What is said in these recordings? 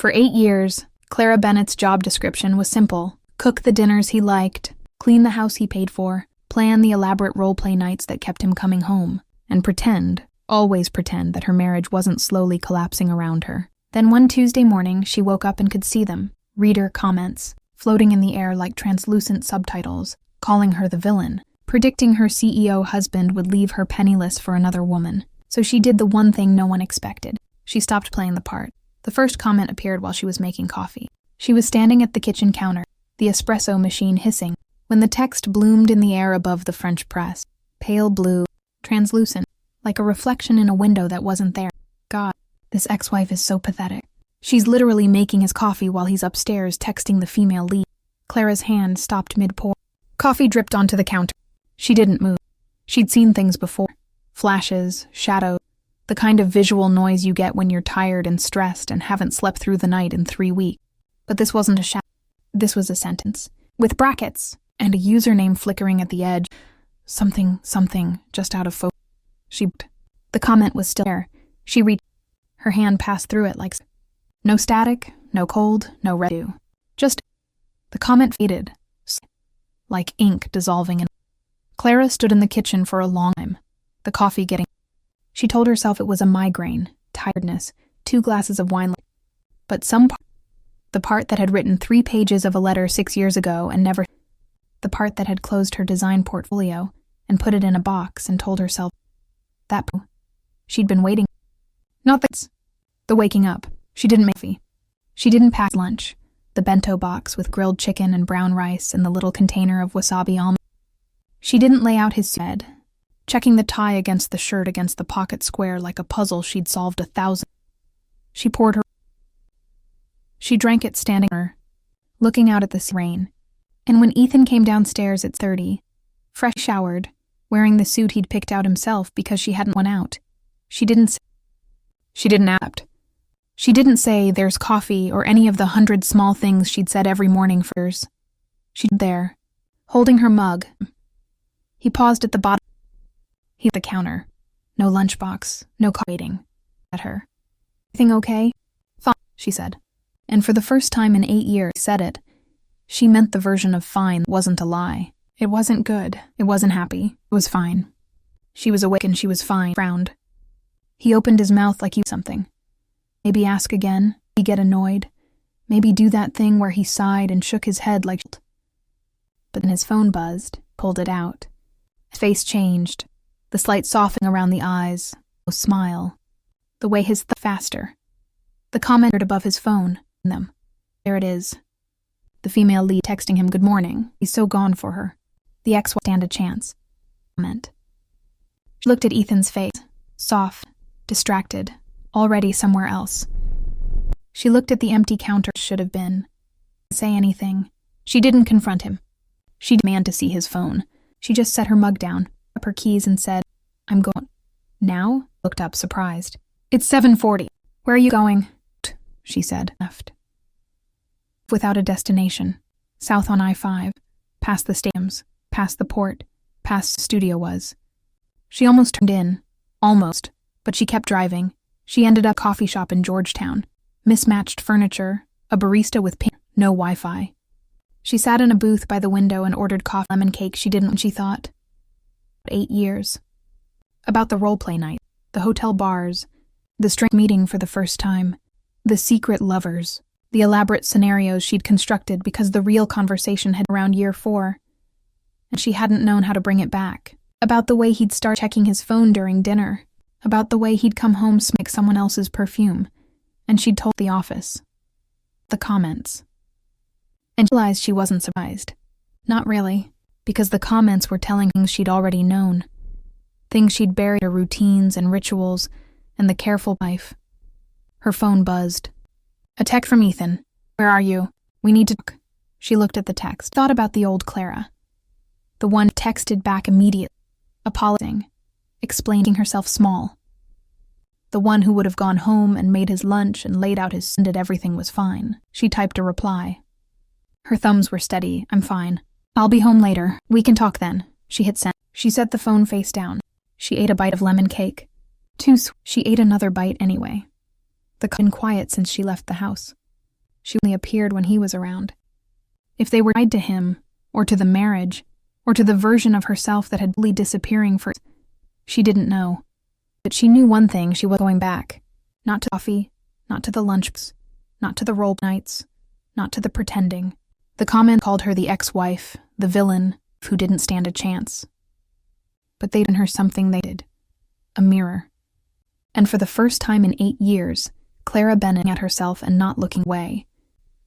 For 8 years, Clara Bennett's job description was simple: cook the dinners he liked, clean the house he paid for, plan the elaborate roleplay nights that kept him coming home, and pretend, always pretend, that her marriage wasn't slowly collapsing around her. Then one Tuesday morning, she woke up and could see them, reader comments, floating in the air like translucent subtitles, calling her the villain, predicting her CEO husband would leave her penniless for another woman. So she did the one thing no one expected. She stopped playing the part. The first comment appeared while she was making coffee. She was standing at the kitchen counter, the espresso machine hissing, when the text bloomed in the air above the French press. Pale blue, translucent, like a reflection in a window that wasn't there. God, this ex-wife is so pathetic. She's literally making his coffee while he's upstairs texting the female lead. Clara's hand stopped mid-pour. Coffee dripped onto the counter. She didn't move. She'd seen things before. Flashes, shadows, the kind of visual noise you get when you're tired and stressed and haven't slept through the night in 3 weeks. But this wasn't a shadow. This was a sentence, with brackets, and a username flickering at the edge. Something, just out of focus. The comment was still there. She reached. Her hand passed through it like... No static, no cold, no residue. Just... The comment faded, like ink dissolving in... Clara stood in the kitchen for a long time, the coffee getting... She told herself it was a migraine, tiredness, 2 glasses of wine... But the part that had written 3 pages of a letter 6 years ago and never... The part that had closed her design portfolio and put it in a box and told herself that she'd been waiting. Not that... The waking up. She didn't make coffee. She didn't pack lunch, the bento box with grilled chicken and brown rice and the little container of wasabi almond. She didn't lay out his bed, checking the tie against the shirt against the pocket square like a puzzle she'd solved 1,000. She poured her... She drank it standing there, looking out at the rain. And when Ethan came downstairs at 30, fresh showered, wearing the suit he'd picked out himself because she hadn't one out, she didn't act. She didn't say, "There's coffee," or any of the 100 small things she'd said every morning for years. She'd there, holding her mug. He paused at the bottom. He at the counter. No lunchbox, no coffee waiting. At her. "Everything okay?" "Fine," she said. And for the first time in 8 years, said it. She meant the version of fine wasn't a lie. It wasn't good. It wasn't happy. It was fine. She was awake and she was fine. Frowned. He opened his mouth like he was something. Maybe ask again, maybe get annoyed, maybe do that thing where he sighed and shook his head like... But then his phone buzzed, pulled it out. His face changed, the slight softening around the eyes, a smile, the way his faster. The comment above his phone, them. There it is. The female lead texting him good morning. He's so gone for her. The ex won't stand a chance. Comment. She looked at Ethan's face, soft, distracted, already somewhere else. She looked at the empty counter. Should have been. Say anything. She didn't confront him. She demanded to see his phone. She just set her mug down, up her keys and said, "I'm going." Now? Looked up, surprised. "It's 7:40. Where are you going?" She said. Left. Without a destination. South on I-5. Past the stadiums. Past the port. Past the studio was. She almost turned in. Almost. But she kept driving. She ended up at a coffee shop in Georgetown. Mismatched furniture, a barista with no Wi-Fi. She sat in a booth by the window and ordered coffee lemon cake she didn't when she thought. 8 years. About the roleplay night, the hotel bars, the strange meeting for the first time, the secret lovers, the elaborate scenarios she'd constructed because the real conversation had around year 4, and she hadn't known how to bring it back. About the way he'd start checking his phone during dinner. About the way he'd come home smelling someone else's perfume, and she'd told the office. The comments. And she realized she wasn't surprised. Not really, because the comments were telling things she'd already known. Things she'd buried, her routines and rituals, and the careful life. Her phone buzzed. A text from Ethan. "Where are you? We need to talk." She looked at the text, thought about the old Clara. The one texted back immediately, apologizing, explaining herself small. The one who would have gone home and made his lunch and laid out his and everything was fine. She typed a reply. Her thumbs were steady. "I'm fine. I'll be home later. We can talk then." She hit send. She set the phone face down. She ate a bite of lemon cake. Too sweet. She ate another bite anyway. The been quiet since she left the house. She only appeared when he was around. If they were tied to him, or to the marriage, or to the version of herself that had fully disappearing for, she didn't know. But she knew one thing: she was going back. Not to coffee, not to the lunches, not to the role nights, not to the pretending. The comment called her the ex-wife, the villain, who didn't stand a chance. But they'd given her something they did. A mirror. And for the first time in 8 years, Clara Bennett at herself and not looking away.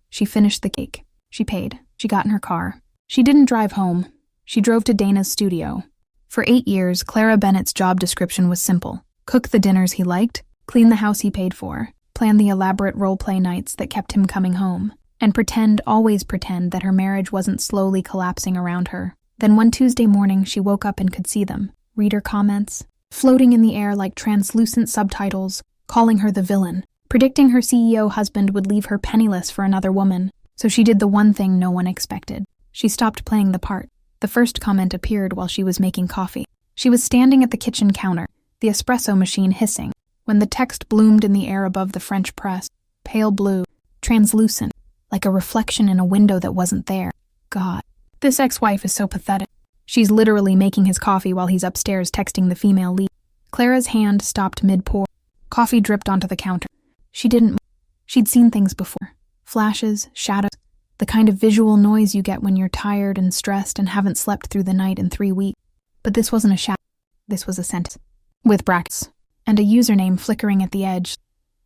She finished the cake. She paid. She got in her car. She didn't drive home. She drove to Dana's studio. For 8 years, Clara Bennett's job description was simple. Cook the dinners he liked, clean the house he paid for, plan the elaborate role-play nights that kept him coming home, and always pretend that her marriage wasn't slowly collapsing around her. Then one Tuesday morning, she woke up and could see them. Reader comments, floating in the air like translucent subtitles, calling her the villain, predicting her CEO husband would leave her penniless for another woman. So she did the one thing no one expected. She stopped playing the part. The first comment appeared while she was making coffee. She was standing at the kitchen counter, the espresso machine hissing, when the text bloomed in the air above the French press, pale blue, translucent, like a reflection in a window that wasn't there. God, this ex-wife is so pathetic. She's literally making his coffee while he's upstairs texting the female lead. Clara's hand stopped mid-pour. Coffee dripped onto the counter. She didn't move. She'd seen things before. Flashes, shadows, the kind of visual noise you get when you're tired and stressed and haven't slept through the night in 3 weeks. But this wasn't a shadow. This was a sentence. With brackets. And a username flickering at the edge.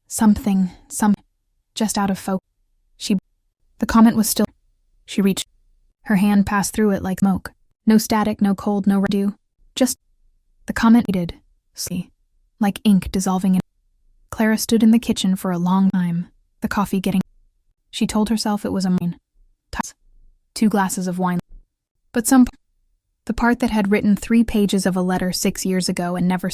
Something, just out of focus. The comment was still. She reached. Her hand passed through it like smoke. No static, no cold, no residue. Just. The comment faded. See. Like ink dissolving in. Clara stood in the kitchen for a long time, the coffee getting. She told herself it was a mine. 2 glasses of wine. But the part that had written 3 pages of a letter 6 years ago and never.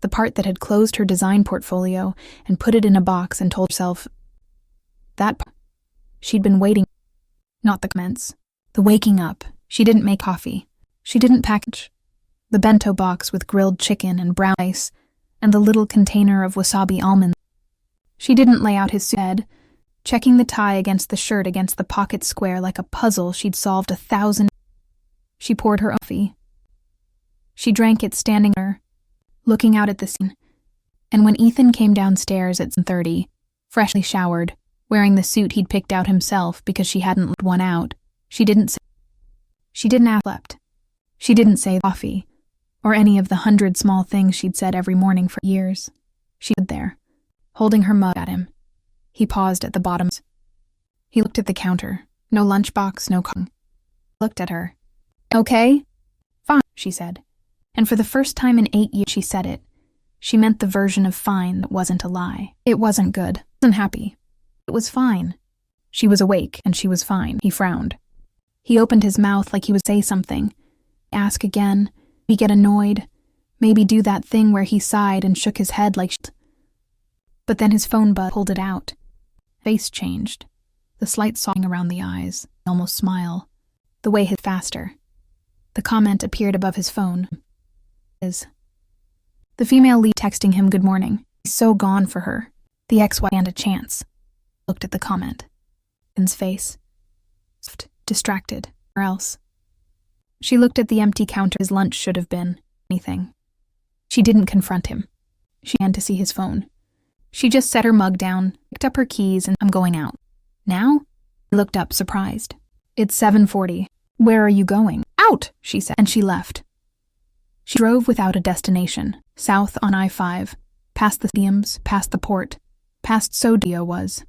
The part that had closed her design portfolio and put it in a box and told herself. That part. She'd been waiting. Not the comments. The waking up. She didn't make coffee. She didn't package. The bento box with grilled chicken and brown rice, and the little container of wasabi almonds. She didn't lay out his head, checking the tie against the shirt against the pocket square like a puzzle she'd solved 1,000. She poured her coffee. She drank it standing there, looking out at the scene. And when Ethan came downstairs at 7:30, freshly showered, wearing the suit he'd picked out himself because she hadn't let one out, she didn't ask slept. She didn't say coffee, or any of the 100 small things she'd said every morning for years. She stood there, holding her mug at him. He paused at the bottom. He looked at the counter. No lunchbox, no coffee. Looked at her. Okay? Fine, she said. And for the first time in 8 years she said it. She meant the version of fine that wasn't a lie. It wasn't good. Wasn't happy. It was fine. She was awake, and she was fine. He frowned. He opened his mouth like he would say something. Ask again. Maybe get annoyed. Maybe do that thing where he sighed and shook his head like shit. But then his phone pulled it out. Face changed. The slight sawing around the eyes. Almost smile. The way his faster. The comment appeared above his phone. The female lead texting him good morning. He's so gone for her. The ex-wife and a chance. Looked at the comment. His face. Distracted. Or else. She looked at the empty counter his lunch should have been. Anything. She didn't confront him. She began to see his phone. She just set her mug down, picked up her keys, and I'm going out. Now? He looked up, surprised. It's 7:40. Where are you going? Out, she said, and she left. She drove without a destination, south on I-5, past the stadiums, past the port, past Sodio was.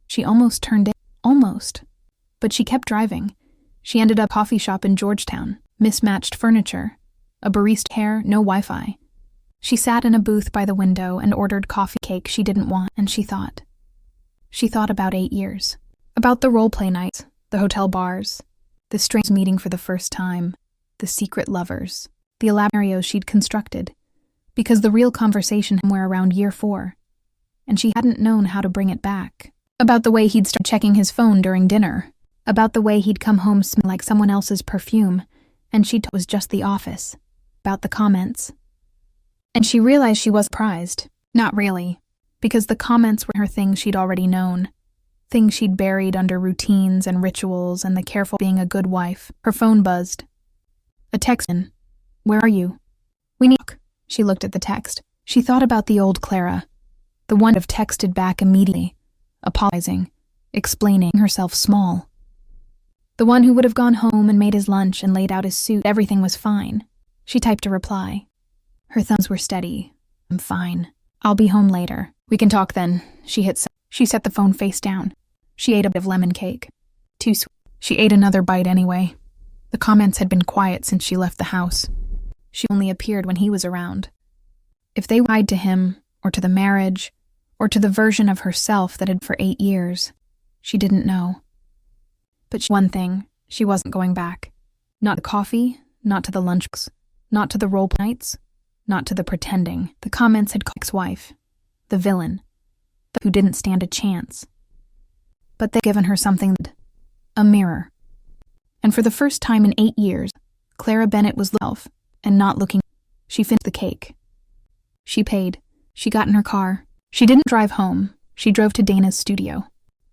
She almost turned in. Almost. But she kept driving. She ended up at a coffee shop in Georgetown, mismatched furniture, a barista hair, no Wi-Fi. She sat in a booth by the window and ordered coffee cake she didn't want, and she thought. She thought about 8 years. About the role-play nights, the hotel bars, the strange meeting for the first time, the secret lovers, the elaborate scenarios she'd constructed, because the real conversation were around year 4, and she hadn't known how to bring it back. About the way he'd started checking his phone during dinner, about the way he'd come home smelling like someone else's perfume, and she thought it was just the office, about the comments. And she realized she was surprised. Not really, because the comments were her things she'd already known. things she'd buried under routines and rituals and the careful being a good wife. Her phone buzzed. A text in. Where are you? We need. She looked at the text. She thought about the old Clara, the one who'd have texted back immediately, apologizing, explaining herself small. The one who would have gone home and made his lunch and laid out his suit. Everything was fine. She typed a reply. Her thumbs were steady. I'm fine. I'll be home later. We can talk then. She hit send. She set the phone face down. She ate a bit of lemon cake. Too sweet. She ate another bite anyway. The comments had been quiet since she left the house. She only appeared when he was around. If they lied to him, or to the marriage, or to the version of herself that had for 8 years, she didn't know. But one thing, she wasn't going back. Not to coffee, not to the lunches, not to the role nights, not to the pretending. The comments had called ex-wife, the villain, who didn't stand a chance. But they'd given her something, a mirror. And for the first time in 8 years, Clara Bennett was herself and not looking. She finished the cake. She paid. She got in her car. She didn't drive home. She drove to Dana's studio.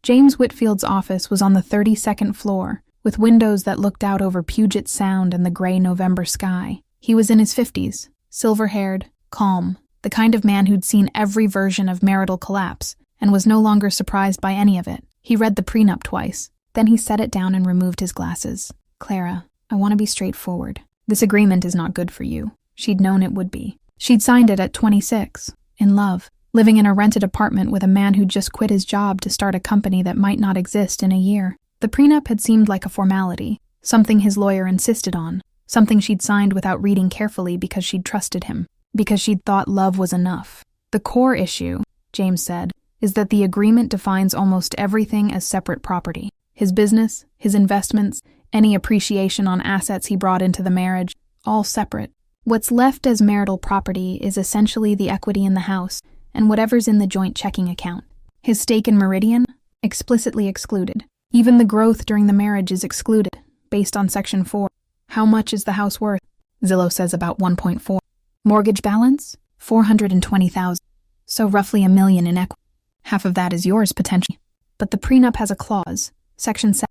James Whitfield's office was on the 32nd floor, with windows that looked out over Puget Sound and the gray November sky. He was in his 50s, silver-haired, calm, the kind of man who'd seen every version of marital collapse and was no longer surprised by any of it. He read the prenup twice. Then he set it down and removed his glasses. Clara, I want to be straightforward. This agreement is not good for you. She'd known it would be. She'd signed it at 26, in love, living in a rented apartment with a man who'd just quit his job to start a company that might not exist in a year. The prenup had seemed like a formality, something his lawyer insisted on, something she'd signed without reading carefully because she'd trusted him, because she'd thought love was enough. The core issue, James said, is that the agreement defines almost everything as separate property. His business, his investments, any appreciation on assets he brought into the marriage, all separate. What's left as marital property is essentially the equity in the house and whatever's in the joint checking account. His stake in Meridian? Explicitly excluded. Even the growth during the marriage is excluded, based on Section 4. How much is the house worth? Zillow says about 1.4. Mortgage balance? $420,000. So roughly $1 million in equity. Half of that is yours potentially. But the prenup has a clause, Section 7,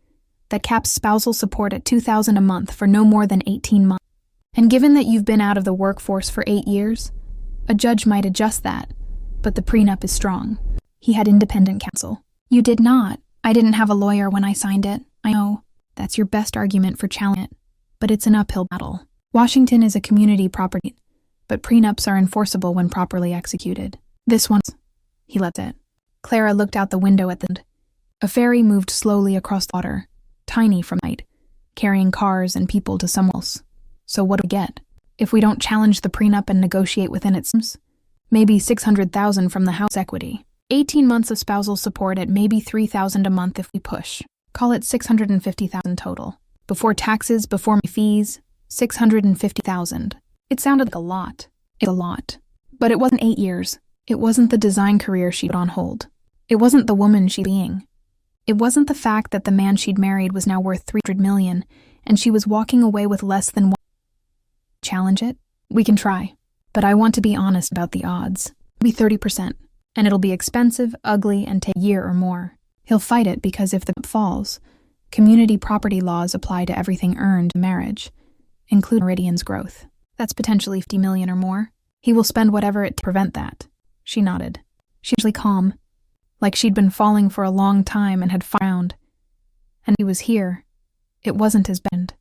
that caps spousal support at $2,000 a month for no more than 18 months. And given that you've been out of the workforce for 8 years, a judge might adjust that, but the prenup is strong. He had independent counsel. You did not. I didn't have a lawyer when I signed it. I know. That's your best argument for challenging it, but it's an uphill battle. Washington is a community property, but prenups are enforceable when properly executed. This one's. He let it. Clara looked out the window at the end. A ferry moved slowly across the water, tiny from night, carrying cars and people to somewhere else. So what do we get? If we don't challenge the prenup and negotiate within its terms? Maybe $600,000 from the house equity. 18 months of spousal support at maybe $3,000 a month if we push. Call it $650,000 total. Before taxes, before my fees, $650,000. It sounded like a lot. It's a lot. But it wasn't 8 years. It wasn't the design career she'd put on hold. It wasn't the woman she'd being. It wasn't the fact that the man she'd married was now worth $300 million, and she was walking away with less than one. Challenge it? We can try. But I want to be honest about the odds. It'll be 30%, and it'll be expensive, ugly, and take a year or more. He'll fight it because if the falls, community property laws apply to everything earned in marriage, including Meridian's growth. That's potentially $50 million or more. He will spend whatever it to prevent that. She nodded. She was calm, like she'd been falling for a long time and had found. And he was here. It wasn't his bend.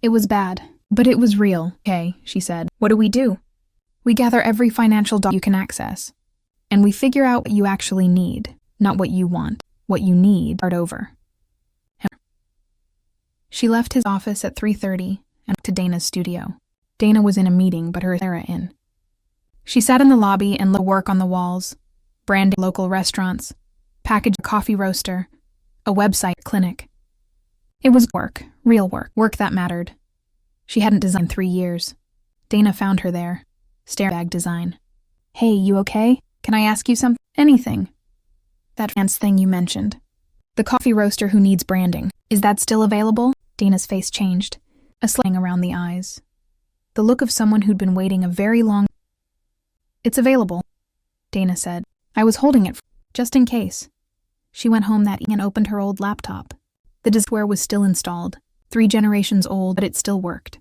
It was bad, but it was real. Okay, she said. What do? We gather every financial document you can access, and we figure out what you actually need, not what you want. What you need, start over. She left his office at 3:30 and went to Dana's studio. Dana was in a meeting, but her Sarah in. She sat in the lobby and looked at work on the walls, branding local restaurants, packaged coffee roaster, a website clinic. It was work, real work that mattered. She hadn't designed 3 years. Dana found her there, staring at bag design. Hey, you okay? Can I ask you something? Anything. That freelance thing you mentioned. The coffee roaster who needs branding. Is that still available? Dana's face changed, a slang around the eyes. The look of someone who'd been waiting a very long. It's available, Dana said. I was holding it just in case. She went home that evening and opened her old laptop. The software was still installed, 3 generations old, but it still worked.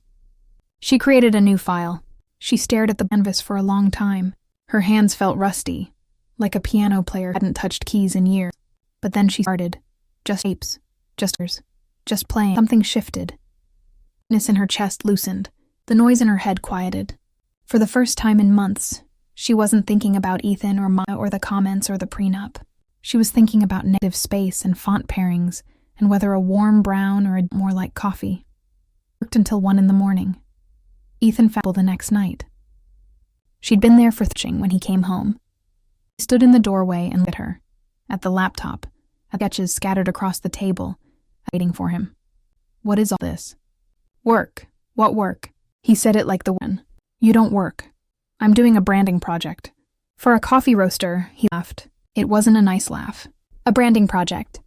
She created a new file. She stared at the canvas for a long time. Her hands felt rusty, like a piano player hadn't touched keys in years. But then she started. Just shapes, just playing. Something shifted. The tightness in her chest loosened. The noise in her head quieted. For the first time in months, she wasn't thinking about Ethan or Maya or the comments or the prenup. She was thinking about negative space and font pairings and whether a warm brown or a more like coffee. It worked until 1 a.m. Ethan found the next night. She'd been there for thrashing when he came home. He stood in the doorway and looked at her, at the laptop, at sketches scattered across the table, waiting for him. What is all this? Work. What work? He said it like the one. You don't work. I'm doing a branding project. For a coffee roaster, he laughed. It wasn't a nice laugh. A branding project.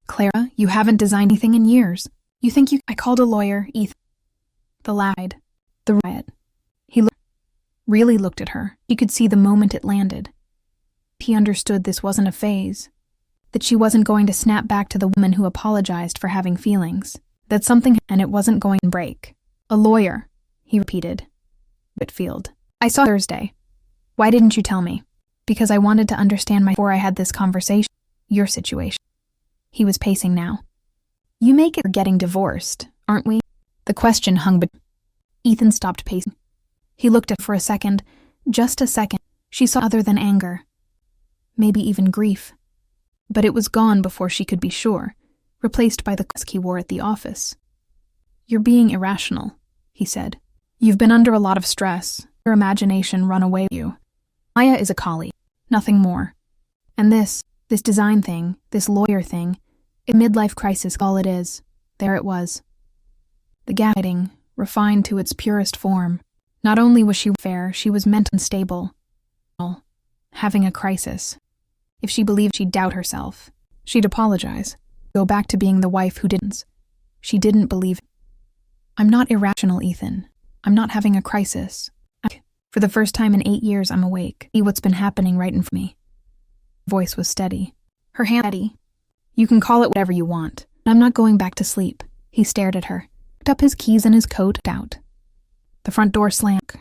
Clara, you haven't designed anything in years. You think you... I called a lawyer, Ethan. The lied. The riot. He really looked at her. He could see the moment it landed. He understood this wasn't a phase. That she wasn't going to snap back to the woman who apologized for having feelings. That something... and it wasn't going to break. A lawyer, he repeated. Whitfield. I saw Thursday. Why didn't you tell me? Because I wanted to understand before I had this conversation. Your situation. He was pacing now. You make it for getting divorced, aren't we? The question hung but Ethan stopped pacing. He looked at her for a second, just a second. She saw other than anger. Maybe even grief. But it was gone before she could be sure, replaced by the mask he wore at the office. You're being irrational, he said. You've been under a lot of stress. Your imagination run away with you. Maya is a colleague, nothing more. And this design thing, this lawyer thing, a midlife crisis, all it is. There it was. The gaslighting, refined to its purest form. Not only was she fair, she was mentally unstable. Having a crisis. If she believed she'd doubt herself, she'd apologize, go back to being the wife who didn't. She didn't believe. I'm not irrational, Ethan. I'm not having a crisis. For the first time in 8 years, I'm awake. See what's been happening right in front of me. Her voice was steady. Her hand steady. You can call it whatever you want. I'm not going back to sleep. He stared at her, picked up his keys and his coat, out. The front door slammed,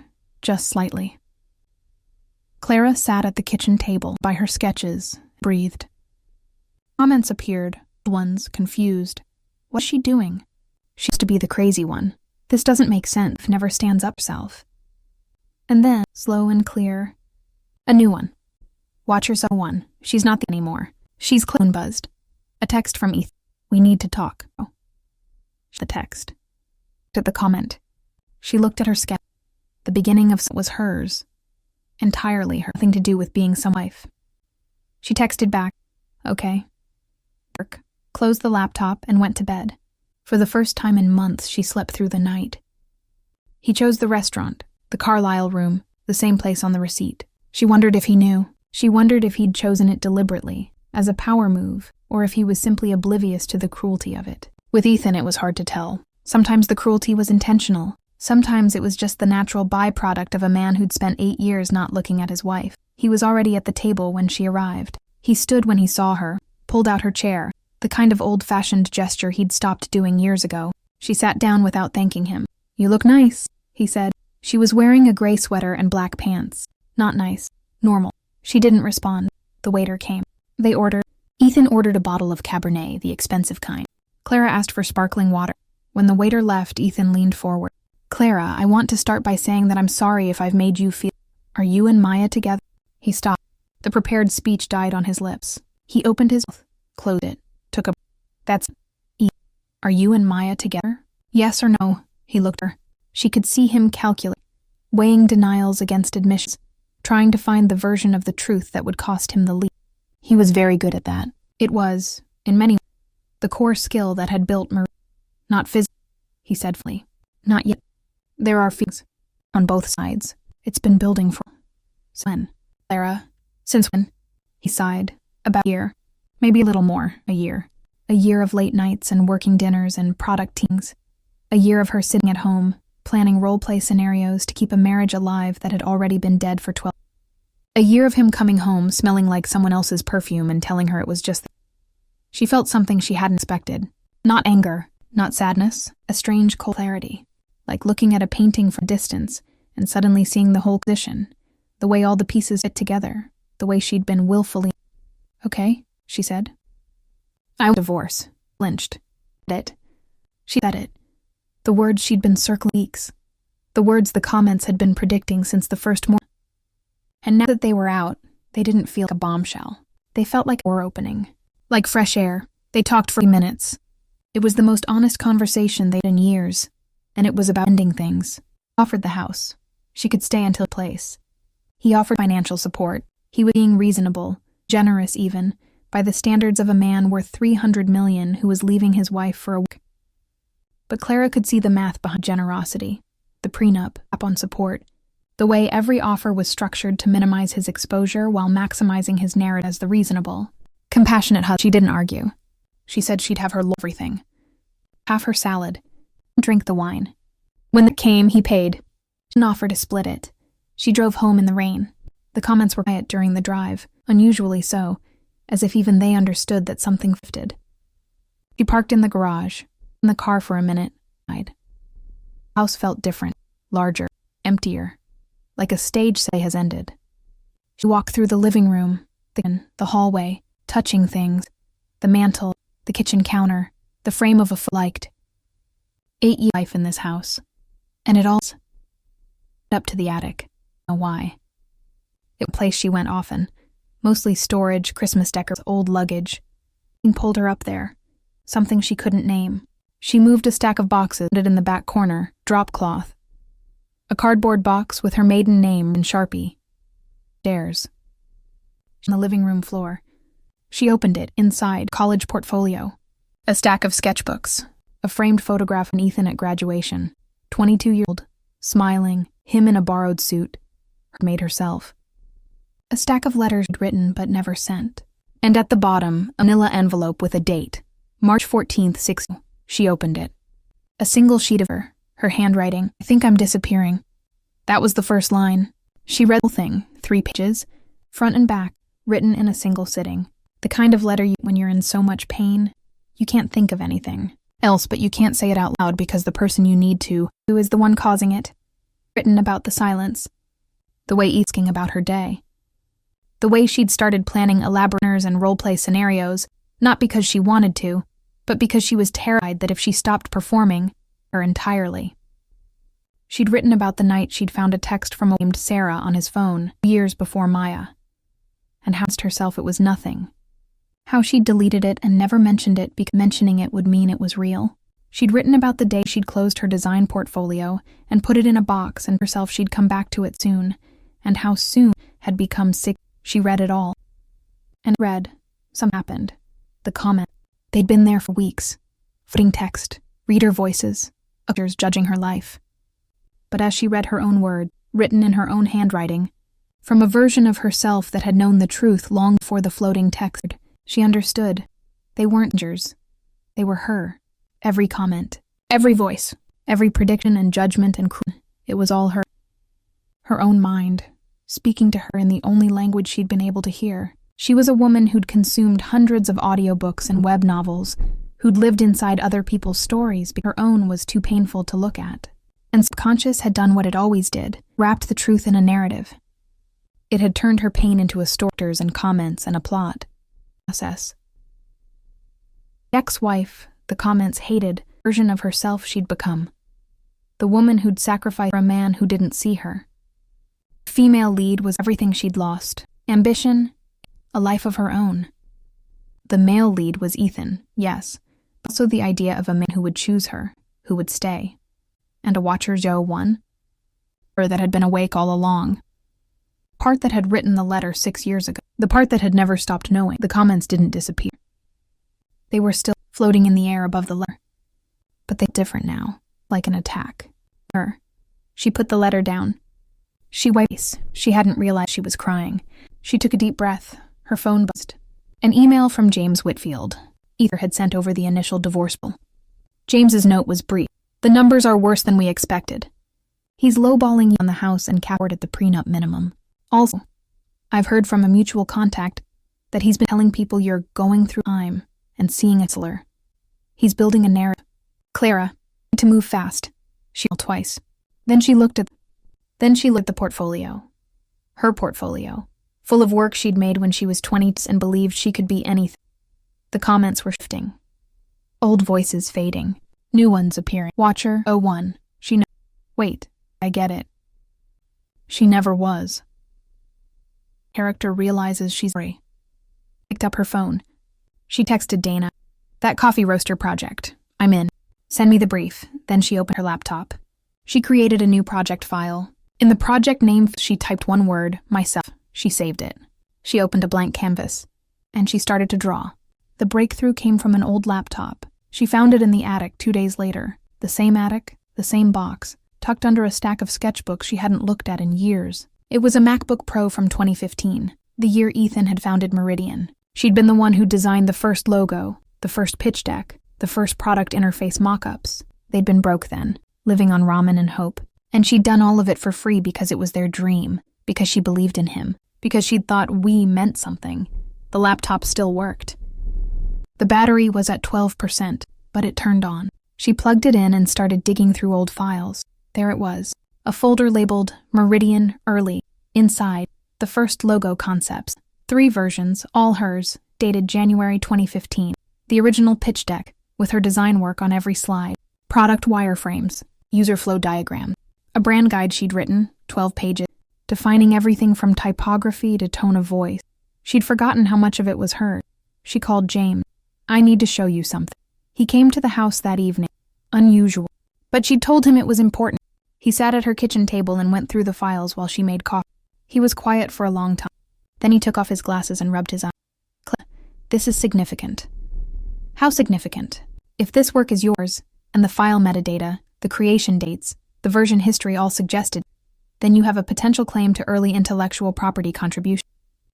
just slightly. Clara sat at the kitchen table by her sketches, breathed. Comments appeared, ones confused. What's she doing? She used to be the crazy one. This doesn't make sense, never stands up herself. And then, slow and clear, a new one. Watch yourself one. She's not the anymore. She's clone buzzed. A text from Ethan. We need to talk. Oh. The text. At the comment. She looked at her sketch. The beginning of was hers. Entirely her. Nothing to do with being some wife. She texted back. Okay. Work. Closed the laptop and went to bed. For the first time in months, she slept through the night. He chose the restaurant, the Carlisle room, the same place on the receipt. She wondered if he knew. She wondered if he'd chosen it deliberately, as a power move, or if he was simply oblivious to the cruelty of it. With Ethan, it was hard to tell. Sometimes the cruelty was intentional. Sometimes it was just the natural byproduct of a man who'd spent 8 years not looking at his wife. He was already at the table when she arrived. He stood when he saw her, pulled out her chair, the kind of old-fashioned gesture he'd stopped doing years ago. She sat down without thanking him. You look nice, he said. She was wearing a gray sweater and black pants. Not nice. Normal. She didn't respond. The waiter came. They ordered. Ethan ordered a bottle of Cabernet, the expensive kind. Clara asked for sparkling water. When the waiter left, Ethan leaned forward. Clara, I want to start by saying that I'm sorry if I've made you feel... Are you and Maya together? He stopped. The prepared speech died on his lips. He opened his mouth, closed it, took a... That's... Are you and Maya together? Yes or no? He looked at her. She could see him calculate, weighing denials against admissions, trying to find the version of the truth that would cost him the least. He was very good at that. It was, in many ways, the core skill that had built Marie. Not physically, he said fully. Not yet. There are feelings on both sides. It's been building for... When? Clara? Since when? He sighed. About a year. Maybe a little more. A year. A year of late nights and working dinners and product teams. A year of her sitting at home, planning role-play scenarios to keep a marriage alive that had already been dead for 12. A year of him coming home smelling like someone else's perfume and telling her it was just... She felt something she hadn't expected. Not anger, not sadness, a strange cold clarity. Like looking at a painting from a distance and suddenly seeing the whole position, the way all the pieces fit together, the way she'd been willfully. "Okay," she said. "I want a divorce." Flinched. It. She said it. The words she'd been circling weeks. The words the comments had been predicting since the first morning. And now that they were out, they didn't feel like a bombshell. They felt like a door opening. Like fresh air. They talked for 3 minutes. It was the most honest conversation they'd had in years, and it was about ending things. He offered the house. She could stay until place. He offered financial support. He was being reasonable, generous even, by the standards of a man worth $300 million who was leaving his wife for a week. But Clara could see the math behind generosity, the prenup, up on support, the way every offer was structured to minimize his exposure while maximizing his narrative as the reasonable. Compassionate husband. She didn't argue. She said she'd have her everything. Half her salad. Drink the wine. When it came, he paid. She didn't offer to split it. She drove home in the rain. The comments were quiet during the drive, unusually so, as if even they understood that something shifted. She parked in the garage, in the car for a minute, The house felt different, larger, emptier, like a stage play has ended. She walked through the living room, the hallway, touching things, the mantel, the kitchen counter, the frame of a liked. 8 years life in this house, and it all up to the attic. I don't know why. It was a place she went often, mostly storage, Christmas decors, old luggage. Something pulled her up there, something she couldn't name. She moved a stack of boxes, put it in the back corner, drop cloth. A cardboard box with her maiden name in Sharpie. Stairs. On the living room floor. She opened it, inside, college portfolio. A stack of sketchbooks. A framed photograph of Ethan at graduation. 22-year-old, smiling, him in a borrowed suit. Made herself. A stack of letters written but never sent. And at the bottom, a manila envelope with a date. March 14th, 6. She opened it. A single sheet of her handwriting. "I think I'm disappearing." That was the first line. She read the whole thing, 3 pages, front and back, written in a single sitting. The kind of letter when you're in so much pain, you can't think of anything else, but you can't say it out loud because the person you need to, who is the one causing it. Written about the silence. The way asking about her day. The way she'd started planning elaborate dinners and roleplay scenarios, not because she wanted to, but because she was terrified that if she stopped performing, her entirely. She'd written about the night she'd found a text from a named Sarah on his phone, years before Maya, and how herself it was nothing. How she'd deleted it and never mentioned it because mentioning it would mean it was real. She'd written about the day she'd closed her design portfolio and put it in a box and herself she'd come back to it soon, and how soon had become sick. She read it all. And read. Something happened. The comment. They'd been there for weeks. Footing text. Reader voices. Others judging her life. But as she read her own word, written in her own handwriting, from a version of herself that had known the truth long before the floating text, she understood. They weren't strangers. They were her. Every comment. Every voice. Every prediction and judgment and it was all her. Her own mind. Speaking to her in the only language she'd been able to hear. She was a woman who'd consumed hundreds of audiobooks and web novels, who'd lived inside other people's stories because her own was too painful to look at. And subconscious had done what it always did, wrapped the truth in a narrative. It had turned her pain into a story and comments and a plot. Process. The ex-wife, the comments hated, version of herself she'd become. The woman who'd sacrificed for a man who didn't see her. Female lead was everything she'd lost. Ambition, a life of her own. The male lead was Ethan, yes, but also the idea of a man who would choose her, who would stay. And a watcher Joe one? Or that had been awake all along. Part that had written the letter 6 years ago. The part that had never stopped knowing. The comments didn't disappear. They were still floating in the air above the letter. But they were different now, like an attack. Her. She put the letter down. She wiped. She hadn't realized she was crying. She took a deep breath. Her phone buzzed. An email from James Whitfield. Ether had sent over the initial divorce bill. James's note was brief. "The numbers are worse than we expected. He's lowballing you on the house and capped at the prenup minimum. Also, I've heard from a mutual contact that he's been telling people you're going through time and seeing it's her. He's building a narrative. Clara, to move fast. She yelled twice. Then she looked at the portfolio. Her portfolio, full of work she'd made when she was 20 and believed she could be anything. The comments were shifting. Old voices fading. New ones appearing. Watcher 01. Wait, I get it. She never was. Character realizes she's free. Picked up her phone. She texted Dana. That coffee roaster project. I'm in. Send me the brief. Then she opened her laptop. She created a new project file. In the project name, she typed one word, myself. She saved it. She opened a blank canvas. And she started to draw. The breakthrough came from an old laptop. She found it in the attic 2 days later. The same attic, the same box, tucked under a stack of sketchbooks she hadn't looked at in years. It was a MacBook Pro from 2015, the year Ethan had founded Meridian. She'd been the one who designed the first logo, the first pitch deck, the first product interface mock-ups. They'd been broke then, living on ramen and hope. And she'd done all of it for free because it was their dream, because she believed in him, because she'd thought we meant something. The laptop still worked. The battery was at 12%, but it turned on. She plugged it in and started digging through old files. There it was, a folder labeled Meridian Early. Inside, the first logo concepts. 3 versions, all hers, dated January 2015. The original pitch deck, with her design work on every slide. Product wireframes, user flow diagram. A brand guide she'd written, 12 pages, defining everything from typography to tone of voice. She'd forgotten how much of it was hers. She called James. I need to show you something. He came to the house that evening. Unusual. But she'd told him it was important. He sat at her kitchen table and went through the files while she made coffee. He was quiet for a long time. Then he took off his glasses and rubbed his eyes. This is significant. How significant? If this work is yours, and the file metadata, the creation dates, the version history all suggested, then you have a potential claim to early intellectual property contribution.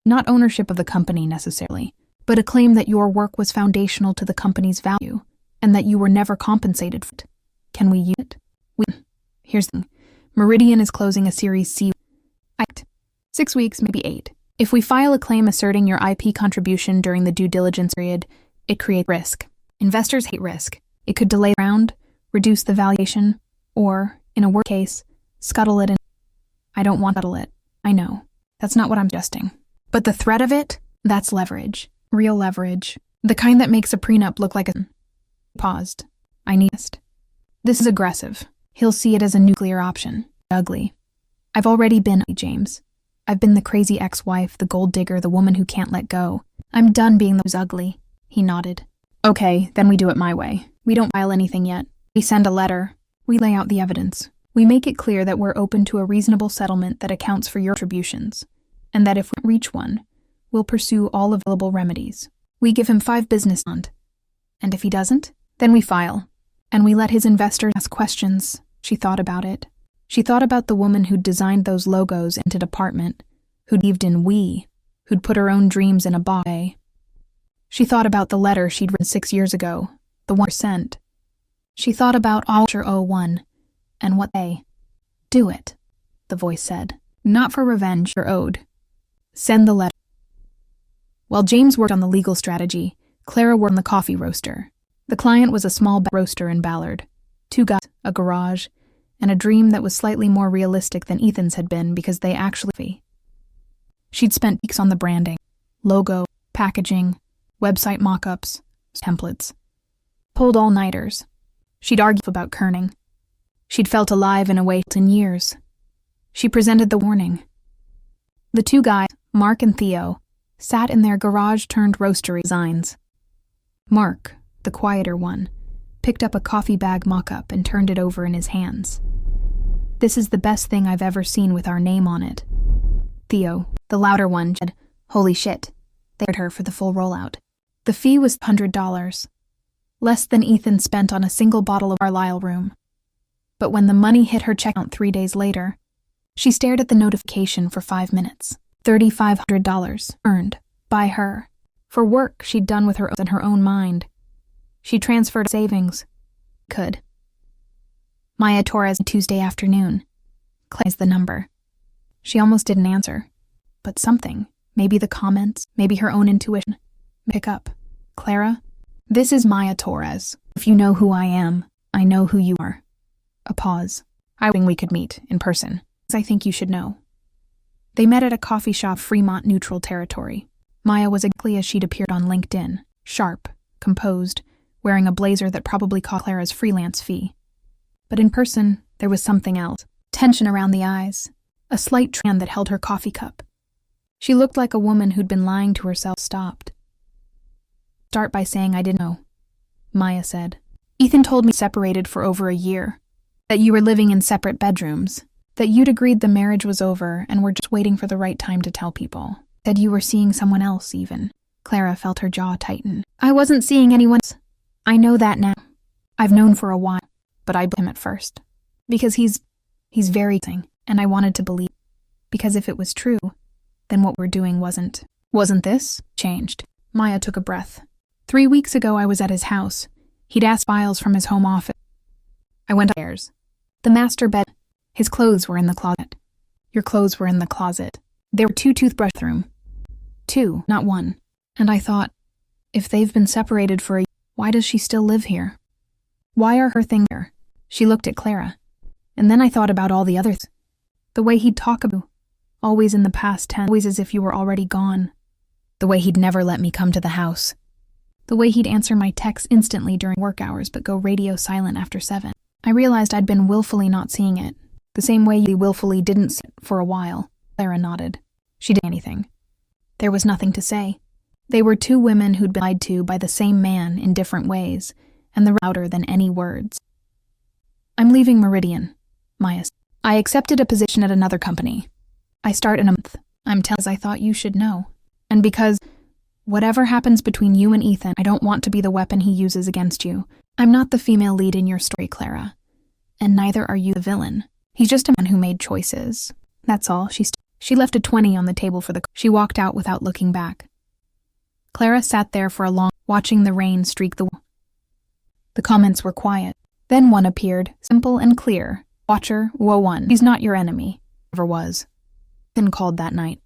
Not ownership of the company necessarily, but a claim that your work was foundational to the company's value, and that you were never compensated for it. Can we use it? Here's the thing. Meridian is closing a Series C. 6 weeks, maybe 8. If we file a claim asserting your IP contribution during the due diligence period, it creates risk. Investors hate risk. It could delay the round, reduce the valuation, or, in a worst case, scuttle it. I don't want to scuttle it. I know. That's not what I'm suggesting. But the threat of it, that's leverage. Real leverage. The kind that makes a prenup look like a... Paused. I need this. This is aggressive. He'll see it as a nuclear option. Ugly. I've already been James. I've been the crazy ex-wife, the gold digger, the woman who can't let go. I'm done being those ugly. He nodded. Okay, then we do it my way. We don't file anything yet. We send a letter. We lay out the evidence. We make it clear that we're open to a reasonable settlement that accounts for your contributions, and that if we reach one, we'll pursue all available remedies. We give him 5 business days. And if he doesn't, then we file. And we let his investors ask questions. She thought about it. She thought about the woman who'd designed those logos into department, who'd believed in we, who'd put her own dreams in a box. She thought about the letter she'd written 6 years ago, the 1%. She thought about Watcher 01, and what they... Do it, the voice said. Not for revenge or owed. Send the letter. While James worked on the legal strategy, Clara worked on the coffee roaster. The client was a small roaster in Ballard. 2 guys, a garage, and a dream that was slightly more realistic than Ethan's had been because they actually... She'd spent weeks on the branding, logo, packaging, website mock-ups, templates. Pulled all-nighters. She'd argued about kerning. She'd felt alive in a way in years. She presented the warning. The 2 guys, Mark and Theo, sat in their garage-turned-roastery designs. Mark, the quieter one, picked up a coffee bag mock-up and turned it over in his hands. This is the best thing I've ever seen with our name on it. Theo, the louder one, said, Holy shit. They hired her for the full rollout. The fee was $100. Less than Ethan spent on a single bottle of Carlisle Room. But when the money hit her check account 3 days later, she stared at the notification for 5 minutes. $3,500 earned by her for work she'd done with her in her own mind. She transferred savings. Could. Maya Torres, Tuesday afternoon. Clay's the number. She almost didn't answer. But something, maybe the comments, maybe her own intuition. Pick up. Clara? This is Maya Torres. If you know who I am, I know who you are. A pause. I think we could meet in person. I think you should know. They met at a coffee shop, Fremont Neutral Territory. Maya was exactly as she'd appeared on LinkedIn, sharp, composed, wearing a blazer that probably cost Clara's freelance fee. But in person, there was something else. Tension around the eyes, a slight trend that held her coffee cup. She looked like a woman who'd been lying to herself. Stopped. Start by saying I didn't know, Maya said. Ethan told me separated for over a year, that you were living in separate bedrooms, that you'd agreed the marriage was over and were just waiting for the right time to tell people. Said you were seeing someone else even. Clara felt her jaw tighten. I wasn't seeing anyone else. I know that now. I've known for a while, but I blamed him at first. Because he's very thing, and I wanted to believe. Because if it was true, then what we're doing wasn't this? Changed. Maya took a breath. 3 weeks ago I was at his house. He'd asked files from his home office. I went upstairs. The master bed. His clothes were in the closet. Your clothes were in the closet. There were 2 toothbrushes in the room. 2, not 1. And I thought, if they've been separated for a year, why does she still live here? Why are her things here? She looked at Clara. And then I thought about all the others. The way he'd talk about you, always in the past tense, always as if you were already gone. The way he'd never let me come to the house. The way he'd answer my texts instantly during work hours but go radio silent after 7. I realized I'd been willfully not seeing it. The same way he willfully didn't see it for a while. Clara nodded. She didn't say anything. There was nothing to say. They were 2 women who'd been lied to by the same man in different ways, and the louder than any words. I'm leaving Meridian, Maya said. I accepted a position at another company. I start in a month. I'm telling you, I thought you should know. And because whatever happens between you and Ethan, I don't want to be the weapon he uses against you. I'm not the female lead in your story, Clara. And neither are you the villain. He's just a man who made choices. That's all. She left a 20 on the table for the... She walked out without looking back. Clara sat there for a long... watching the rain streak the wall. The comments were quiet. Then one appeared, simple and clear. Watcher, woe one. He's not your enemy. Never was. Ethan called that night.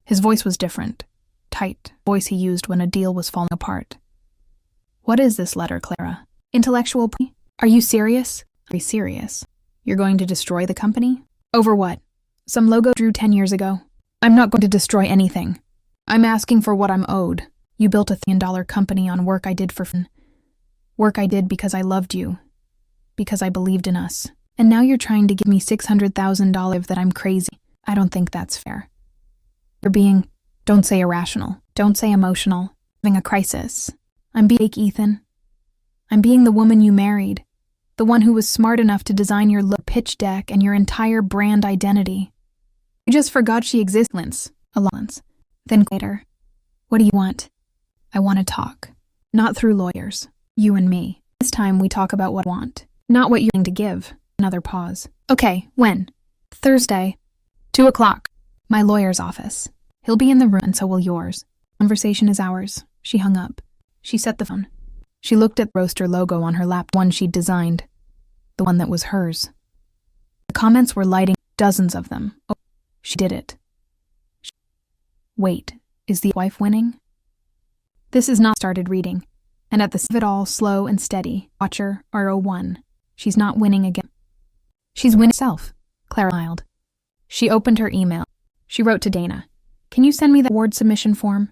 His voice was different. Tight. Voice he used when a deal was falling apart. What is this letter, Clara? Intellectual... Are you serious? Very serious. You're going to destroy the company? Over what? Some logo drew 10 years ago. I'm not going to destroy anything. I'm asking for what I'm owed. You built $1 billion company on work I did for fun. Work I did because I loved you. Because I believed in us. And now you're trying to give me $600,000 that I'm crazy. I don't think that's fair. You're being, don't say irrational. Don't say emotional. Having a crisis. I'm being fake, Ethan. I'm being the woman you married. The one who was smart enough to design your pitch deck and your entire brand identity. You just forgot she exists. Allowance. Then later. What do you want? I want to talk. Not through lawyers. You and me. This time we talk about what I want. Not what you're going to give. Another pause. Okay, when? Thursday. 2 o'clock. My lawyer's office. He'll be in the room and so will yours. Conversation is ours. She hung up. She set the phone. She looked at the roaster logo on her lap, one she'd designed. The one that was hers. The comments were lighting, dozens of them. Oh, she did it. Wait, is the wife winning? This is not started reading. And at the of it all, slow and steady. Watcher, R01. She's not winning again. She's winning herself, Clara smiled. She opened her email. She wrote to Dana. Can you send me the award submission form?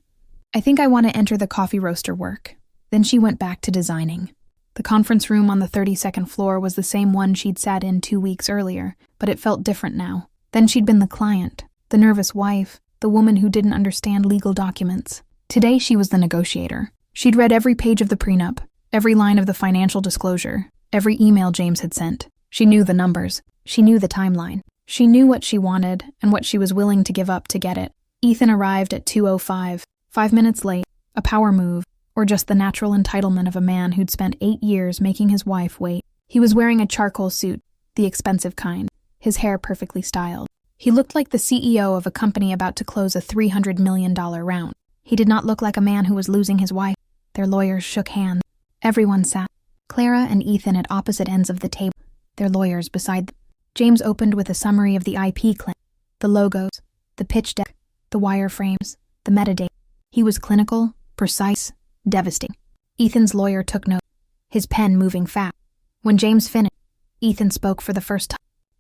I think I want to enter the coffee roaster work. Then she went back to designing. The conference room on the 32nd floor was the same one she'd sat in 2 weeks earlier, but it felt different now. Then she'd been the client, the nervous wife, the woman who didn't understand legal documents. Today she was the negotiator. She'd read every page of the prenup, every line of the financial disclosure, every email James had sent. She knew the numbers. She knew the timeline. She knew what she wanted and what she was willing to give up to get it. Ethan arrived at 2:05, 5 minutes late, a power move, or just the natural entitlement of a man who'd spent 8 years making his wife wait. He was wearing a charcoal suit, the expensive kind, his hair perfectly styled. He looked like the CEO of a company about to close a $300 million round. He did not look like a man who was losing his wife. Their lawyers shook hands. Everyone sat. Clara and Ethan at opposite ends of the table, their lawyers beside them. James opened with a summary of the IP claim, the logos, the pitch deck, the wireframes, the metadata. He was clinical, precise, devastating. Ethan's lawyer took note, his pen moving fast. When James finished, Ethan spoke for the first time.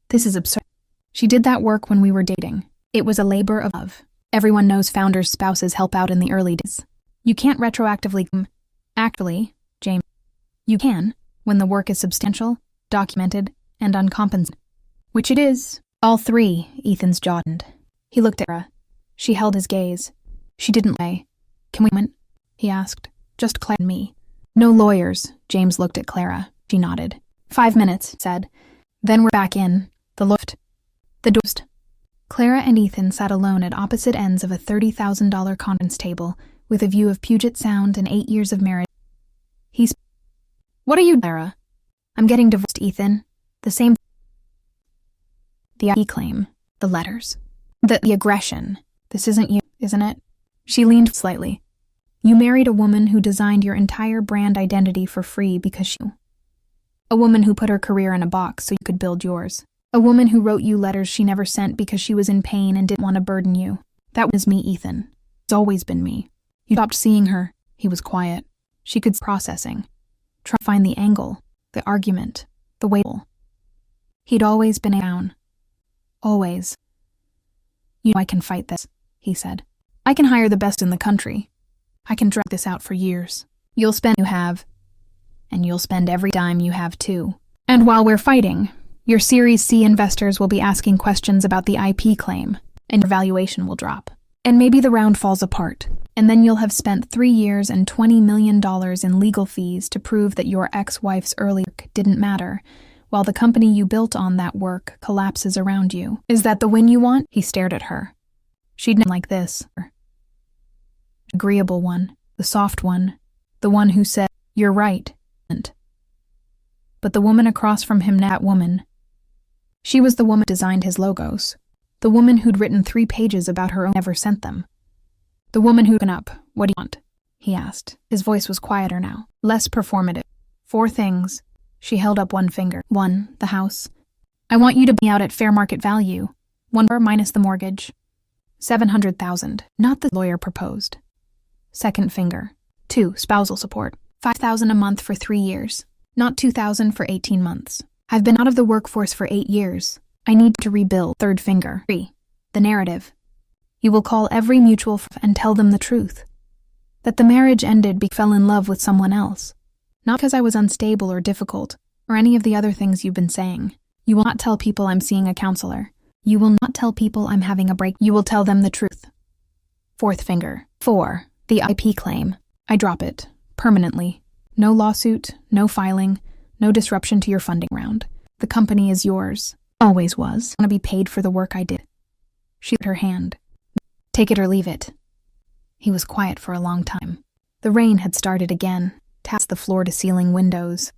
This is absurd. She did that work when we were dating. It was a labor of love. Everyone knows founders' spouses help out in the early days. You can't retroactively. Actually, James, you can, when the work is substantial, documented, and uncompensated. Which it is. All three, Ethan's jaw tightened. He looked at her. She held his gaze. She didn't lie. Can we? He asked. Just Clara and me. No lawyers. James looked at Clara. She nodded. 5 minutes, said. Then we're back in. The lift. The doors. Clara and Ethan sat alone at opposite ends of a $30,000 conference table with a view of Puget Sound and 8 years of marriage. What are you, Clara? I'm getting divorced, Ethan. The same. The IP claim. The letters. The aggression. This isn't you, isn't it? She leaned slightly. You married a woman who designed your entire brand identity for free because she... A woman who put her career in a box so you could build yours. A woman who wrote you letters she never sent because she was in pain and didn't want to burden you. That was me, Ethan. It's always been me. You stopped seeing her. He was quiet. She could processing. Try to find the angle, the argument, the way. He'd always been down. Always. You know I can fight this, he said. I can hire the best in the country. I can drag this out for years. You'll spend you have. And you'll spend every dime you have too. And while we're fighting, your Series C investors will be asking questions about the IP claim, and your valuation will drop. And maybe the round falls apart, and then you'll have spent 3 years and $20 million in legal fees to prove that your ex-wife's early work didn't matter, while the company you built on that work collapses around you. Is that the win you want? He stared at her. She'd never like this. Agreeable one, the soft one, the one who said, "You're right." But the woman across from him, that woman, she was the woman who designed his logos, the woman who'd written 3 pages about her own, never sent them. The woman who'd been up. What do you want? He asked. His voice was quieter now, less performative. 4 things. She held up one finger. 1, the house. I want you to be out at fair market value. 1 minus the mortgage. 700,000. Not the lawyer proposed. Second finger. 2, spousal support. 5,000 a month for 3 years. Not 2,000 for 18 months. I've been out of the workforce for 8 years. I need to rebuild. Third finger. 3, the narrative. You will call every mutual and tell them the truth. That the marriage ended because I fell in love with someone else. Not because I was unstable or difficult, or any of the other things you've been saying. You will not tell people I'm seeing a counselor. You will not tell people I'm having a break. You will tell them the truth. Fourth finger. 4, the IP claim. I drop it. Permanently. No lawsuit, no filing, no disruption to your funding round. The company is yours. Always was. I want to be paid for the work I did. She put her hand. Take it or leave it. He was quiet for a long time. The rain had started again, tapped the floor-to-ceiling windows.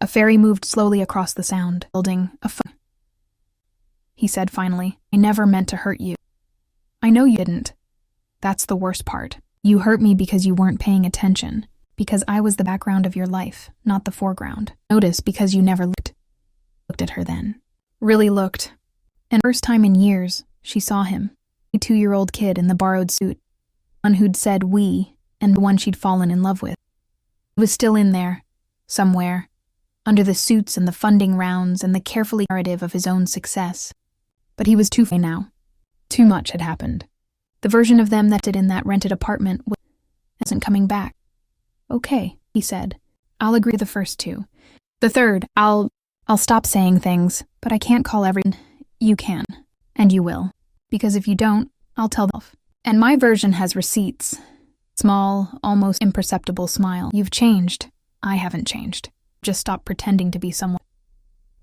A ferry moved slowly across the sound, building a phone. He said finally, I never meant to hurt you. I know you didn't. That's the worst part. You hurt me because you weren't paying attention. Because I was the background of your life, not the foreground. Notice because you never looked. Looked at her then. Really looked. And first time in years, she saw him. A 2-year-old kid in the borrowed suit. One who'd said we, and the one she'd fallen in love with. He was still in there, somewhere, under the suits and the funding rounds and the carefully narrative of his own success. But he was too far now. Too much had happened. The version of them that did in that rented apartment wasn't coming back. Okay, he said. I'll agree to the first 2. The third, I'll stop saying things, but I can't call everyone. You can. And you will. Because if you don't, I'll tell them. And my version has receipts. Small, almost imperceptible smile. You've changed. I haven't changed. Just stop pretending to be someone.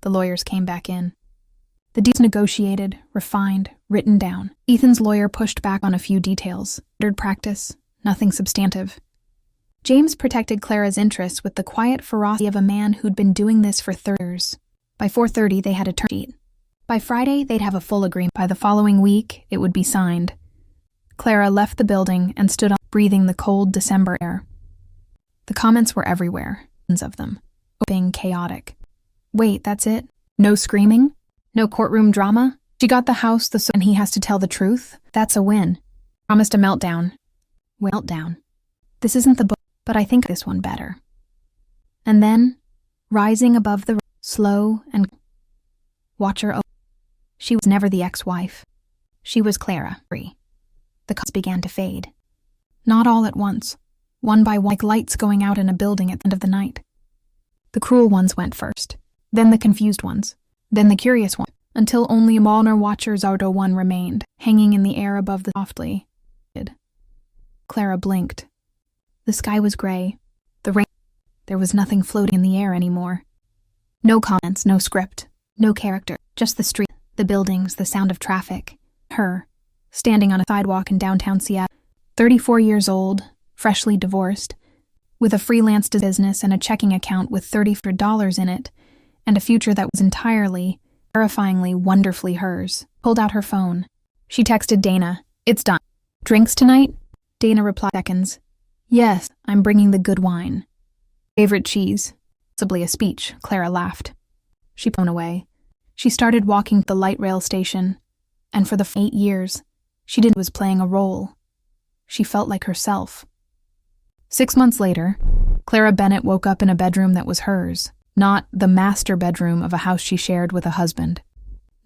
The lawyers came back in. The deals negotiated, refined, written down. Ethan's lawyer pushed back on a few details. Standard practice, nothing substantive. James protected Clara's interests with the quiet ferocity of a man who'd been doing this for 30 years. By 4:30, they had a term sheet. By Friday, they'd have a full agreement. By the following week, it would be signed. Clara left the building and stood up, breathing the cold December air. The comments were everywhere, tons of them, being chaotic. Wait, that's it? No screaming? No courtroom drama? She got the house, and he has to tell the truth? That's a win. Promised a meltdown. Meltdown. This isn't the book. but I think this one better. And then, rising above the slow and watch her. She was never the ex-wife. She was Clara. The colors began to fade. Not all at once, one by one, like lights going out in a building at the end of the night. The cruel ones went first, then the confused ones, then the curious ones, until only Malner Watcher Zardo 1 remained, hanging in the air above the softly. Clara blinked. The sky was gray. The rain. There was nothing floating in the air anymore. No comments, no script, no character, just the street, the buildings, the sound of traffic. Her, standing on a sidewalk in downtown Seattle, 34 years old, freshly divorced, with a freelance business and a checking account with $34 in it, and a future that was entirely, terrifyingly, wonderfully hers. Pulled out her phone. She texted Dana, "It's done. Drinks tonight?" Dana replied seconds. "Yes, I'm bringing the good wine. Favorite cheese?" Possibly a speech, Clara laughed. She phoned away. She started walking to the light rail station, and for the 8 years, she didn't was playing a role. She felt like herself. 6 months later, Clara Bennett woke up in a bedroom that was hers, not the master bedroom of a house she shared with a husband.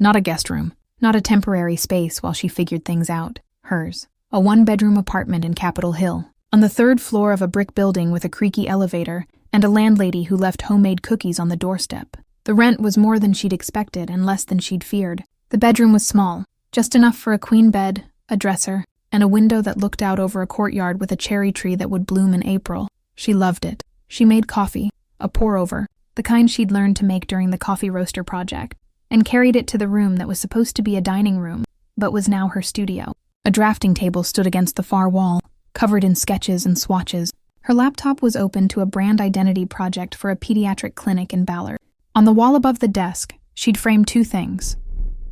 Not a guest room, not a temporary space while she figured things out. Hers. A 1-bedroom apartment in Capitol Hill, on the 3rd floor of a brick building with a creaky elevator and a landlady who left homemade cookies on the doorstep. The rent was more than she'd expected and less than she'd feared. The bedroom was small, just enough for a queen bed, a dresser, and a window that looked out over a courtyard with a cherry tree that would bloom in April. She loved it. She made coffee, a pour-over, the kind she'd learned to make during the coffee roaster project, and carried it to the room that was supposed to be a dining room, but was now her studio. A drafting table stood against the far wall, covered in sketches and swatches. Her laptop was open to a brand identity project for a pediatric clinic in Ballard. On the wall above the desk, she'd framed 2 things.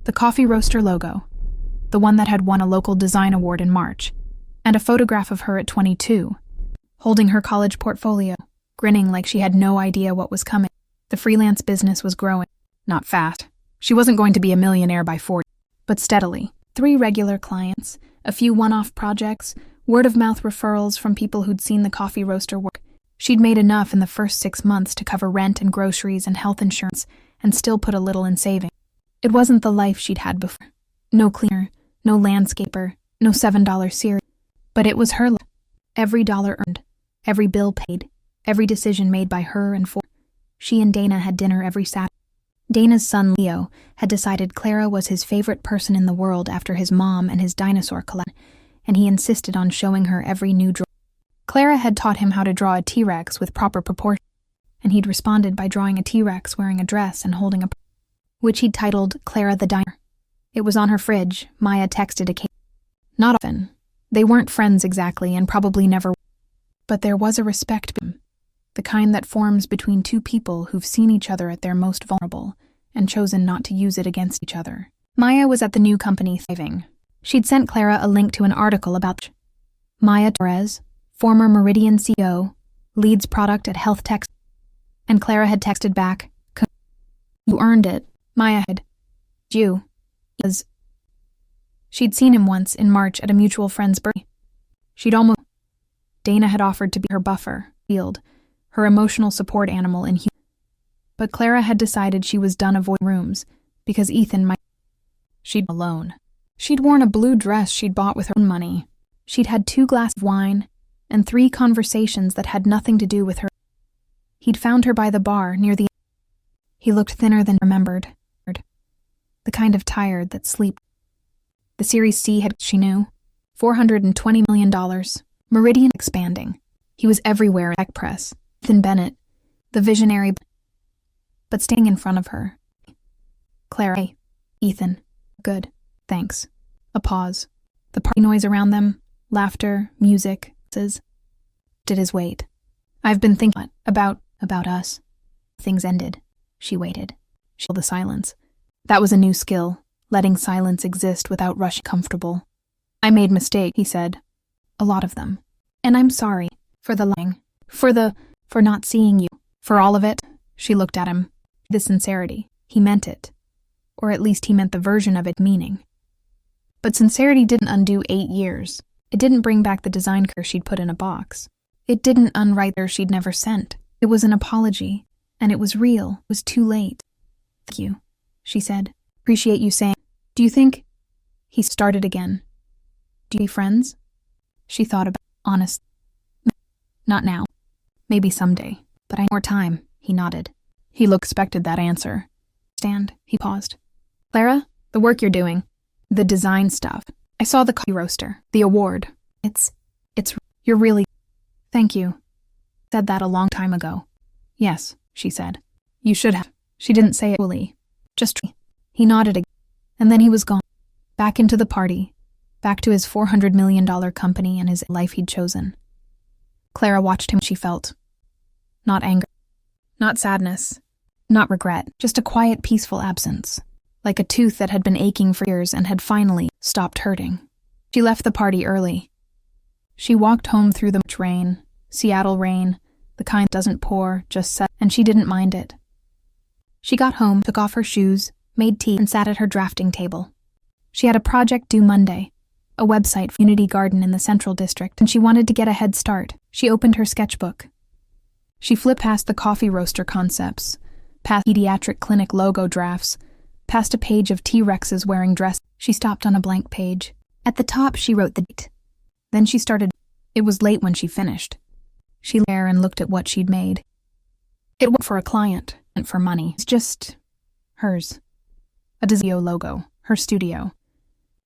The coffee roaster logo, the one that had won a local design award in March, and a photograph of her at 22, holding her college portfolio, grinning like she had no idea what was coming. The freelance business was growing. Not fast. She wasn't going to be a millionaire by 40, but steadily. 3 regular clients, a few one-off projects, word-of-mouth referrals from people who'd seen the coffee roaster work. She'd made enough in the first 6 months to cover rent and groceries and health insurance, and still put a little in saving. It wasn't the life she'd had before. No cleaner, no landscaper, no $7 series. But it was her life. Every dollar earned, every bill paid, every decision made by her and for. She and Dana had dinner every Saturday. Dana's son Leo had decided Clara was his favorite person in the world after his mom and his dinosaur collection, and he insisted on showing her every new drawing. Clara had taught him how to draw a T-Rex with proper proportions, and he'd responded by drawing a T-Rex wearing a dress and holding a which he'd titled Clara the Diner. It was on her fridge. Maya texted occasionally. Not often. They weren't friends exactly and probably never were. But there was a respect between them, the kind that forms between 2 people who've seen each other at their most vulnerable and chosen not to use it against each other. Maya was at the new company thriving. She'd sent Clara a link to an article about Maya Torres, former Meridian CEO, leads product at Health Tech, and Clara had texted back, "You earned it." Maya had. "You." She'd seen him once in March at a mutual friend's birthday. She'd almost. Dana had offered to be her buffer, field, her emotional support animal in. But Clara had decided she was done avoiding rooms, because Ethan might. She'd been alone. She'd worn a blue dress she'd bought with her own money. She'd had 2 glasses of wine, and 3 conversations that had nothing to do with her. He'd found her by the bar near the. He looked thinner than remembered. The kind of tired that sleep. The Series C had, she knew, $420 million. Meridian expanding. He was everywhere in tech press. Ethan Bennett, the visionary. But standing in front of her. Clara. "Hey, Ethan. Good. Thanks." A pause. The party noise around them. Laughter, music, did his weight. "I've been thinking about us." Things ended. She waited. She held the silence. That was a new skill, letting silence exist without rushing comfortable. "I made mistakes," he said. "A lot of them. And I'm sorry for the lying, for not seeing you, for all of it." She looked at him. The sincerity. He meant it. Or at least he meant the version of it meaning. But sincerity didn't undo 8 years. It didn't bring back the design career she'd put in a box. It didn't unwrite her she'd never sent. It was an apology, and it was real. It was too late. "Thank you," she said. "Appreciate you saying. Do you think—" He started again. "Do you be friends?" She thought about it. "Honest. Not now. Maybe someday. But I need more time." He nodded. He expected that answer. "Stand." He paused. "Clara, the work you're doing. The design stuff. I saw the coffee roaster. The award. You're really—" "Thank you. Said that a long time ago." "Yes," she said. "You should have." She didn't say it fully. Just— He nodded again. And then he was gone. Back into the party. Back to his $400 million company and his life he'd chosen. Clara watched him. She felt. Not anger. Not sadness. Not regret. Just a quiet, peaceful absence. Like a tooth that had been aching for years and had finally stopped hurting. She left the party early. She walked home through the March rain, Seattle rain, the kind that doesn't pour, just set, and she didn't mind it. She got home, took off her shoes, made tea, and sat at her drafting table. She had a project due Monday, a website for Unity Garden in the Central District, and she wanted to get a head start. She opened her sketchbook. She flipped past the coffee roaster concepts, past pediatric clinic logo drafts, past a page of T-Rexes wearing dresses. She stopped on a blank page. At the top, she wrote the date. Then she started. It was late when she finished. She lay there and looked at what she'd made. It wasn't for a client, and for money. It's just hers. A design logo, her studio.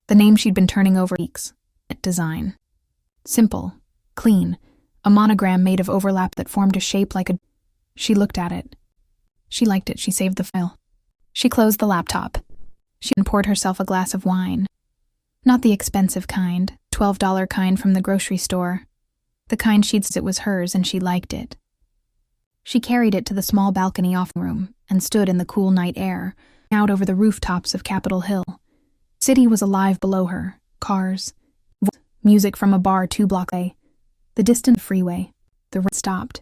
The name she'd been turning over weeks. Design. Simple, clean, a monogram made of overlap that formed a shape like a... She looked at it. She liked it. She saved the file. She closed the laptop. She poured herself a glass of wine. Not the expensive kind, $12 kind from the grocery store. The kind she'd said it was hers and she liked it. She carried it to the small balcony off the room and stood in the cool night air, out over the rooftops of Capitol Hill. The city was alive below her. Cars. Music from a bar 2 blocks away. The distant freeway. The road stopped.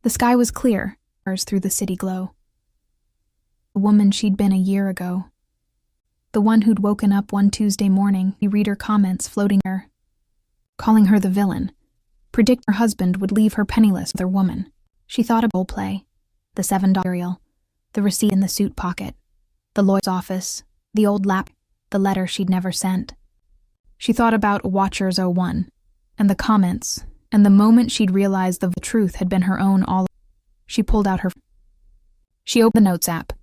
The sky was clear, stars through the city glow. The woman she'd been a year ago. The one who'd woken up one Tuesday morning, you read her comments floating her, calling her the villain. Predict her husband would leave her penniless with her woman. She thought of roleplay, the $7 cereal, the receipt in the suit pocket, the lawyer's office, the old lap, the letter she'd never sent. She thought about Watchers 01, and the comments, and the moment she'd realized the truth had been her own all. She pulled out her. She opened the Notes app.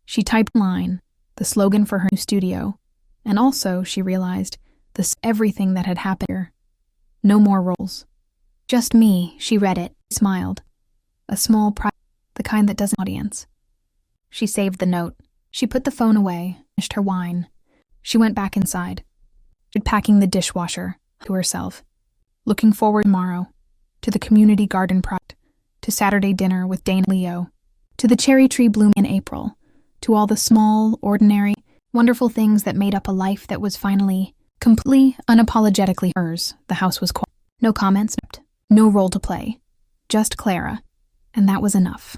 She typed a line, the slogan for her new studio, and also, she realized, everything that had happened here. No more roles. Just me, she read it, smiled. A small the kind that doesn't audience. She saved the note. She put the phone away, finished her wine. She went back inside. She'd packing the dishwasher to herself. Looking forward tomorrow, to the community garden project, to Saturday dinner with Dana and Leo, to the cherry tree blooming in April, to all the small, ordinary, wonderful things that made up a life that was finally, completely, unapologetically hers. The house was quiet. No comments, no role to play. Just Clara. And that was enough.